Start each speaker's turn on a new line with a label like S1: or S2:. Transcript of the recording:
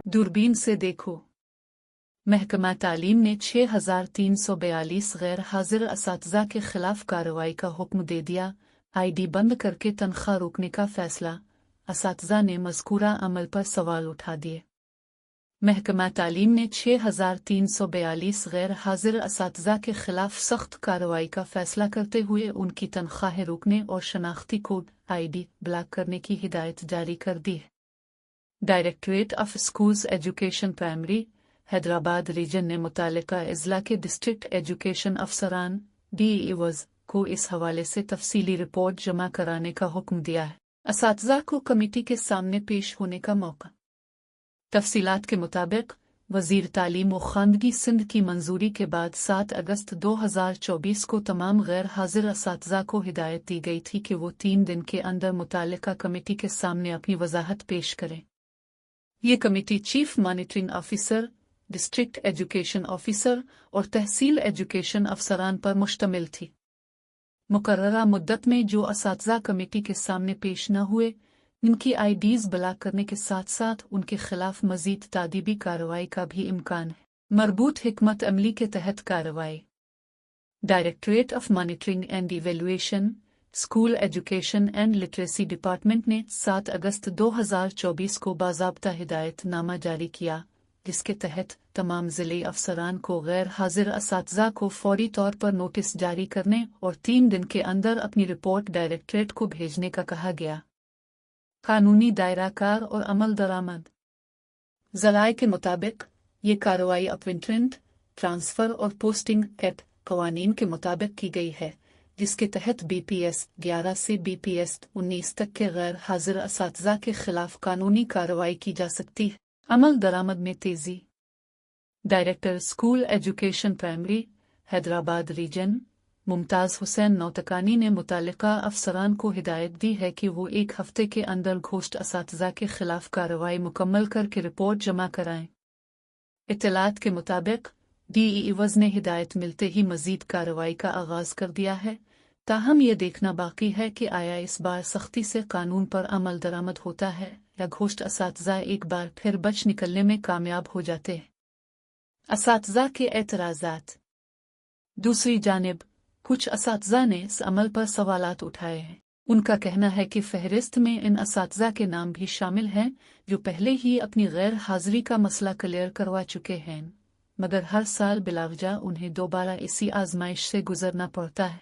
S1: दूरबीन से देखो। महकमा तालीम ने 6342 गैर हाजिर असातिज़ा के खिलाफ कार्रवाई का हुक्म दे दिया। आईडी बंद करके तनख्वाह रोकने का फैसला। असातिज़ा ने मज़कूरा अमल पर सवाल उठा दिए। महकमा तालीम ने 6342 गैर हाजिर असातिज़ा के खिलाफ सख्त कार्रवाई का फैसला करते हुए उनकी तनख्वाहें रोकने और शनाख्ती कोड आईडी ब्लॉक करने की हिदायत जारी कर दी है। Directorate of schools education primary Hyderabad region ने मुतालिका अजला के डिस्ट्रिक्ट एजुकेशन अफसरान DEOs को इस हवाले से तफसीली रिपोर्ट जमा कराने का हुक्म दिया है। असातिज़ा को कमेटी के सामने पेश होने का मौका। तफसीलात के मुताबिक वज़ीर तालीम व ख़वानगी सिंध की मंजूरी के बाद 7 अगस्त 2024 को तमाम गैर हाजिर असातिज़ा को हिदायत दी गई थी कि वो 3 दिन के अंदर मुतालिका कमेटी के सामने अपनी वजाहत पेश करें। ये committee chief monitoring officer, district education officer और तहसील एजुकेशन अफसरान पर मुश्तमिल थी। मुकर्ररा मुद्दत में जो असातिज़ा कमेटी के सामने पेश न हुए, इनकी आईडीज़ ब्लॉक करने के साथ साथ उनके खिलाफ मजीद तादीबी कार्रवाई का भी इम्कान है। मरबूत हिकमत अमली के तहत कार्रवाई। Directorate of monitoring and evaluation school education and literacy department ने 7 अगस्त 2024 को बाज़ाब्ता हिदायतनामा जारी किया, जिसके तहत तमाम ज़िले अफसरान को गैर हाजिर असातिज़ा को फौरी तौर पर नोटिस जारी करने और 3 दिन के अंदर अपनी रिपोर्ट डायरेक्टरेट को भेजने का कहा गया। कानूनी दायरा कार और अमल दरामद। ज़राए के मुताबिक ये कार्रवाई अपॉइंटमेंट, ट्रांसफ़र और पोस्टिंग एक्ट कवानीन के मुताबिक की गई है, जिसके तहत BPS 11 से BPS 19 तक के गैर हाजिर असातिज़ा के खिलाफ कानूनी कार्रवाई की जा सकती है। अमल दरामद में तेज़ी। Director school education primary Hyderabad region Mumtaz Hussain Notkani ने मुतालिका अफसरान को हिदायत दी है कि वो 1 हफ्ते के अंदर घोस्ट असातिज़ा के खिलाफ कार्रवाई मुकम्मल करके रिपोर्ट जमा कराएं। इत्तलात के मुताबिक DEOs ने हिदायत मिलते ही मजीद कार्रवाई का आगाज़ कर दिया है, ताहम यह देखना बाकी है कि आया इस बार सख्ती से कानून पर अमल दरामद होता है या घोस्ट असातिज़ा एक बार फिर बच निकलने में कामयाब हो जाते हैं। असातिज़ा के एतराज़ात। दूसरी जानिब कुछ असातिज़ा ने इस अमल पर सवालात उठाए हैं। उनका कहना है कि फहरिस्त में इन असातिज़ा के नाम भी शामिल हैं जो पहले ही अपनी गैर हाज़िरी का मसला क्लियर करवा चुके हैं, मगर हर साल बिलावजा उन्हें दोबारा इसी आजमाइश से गुजरना पड़ता है।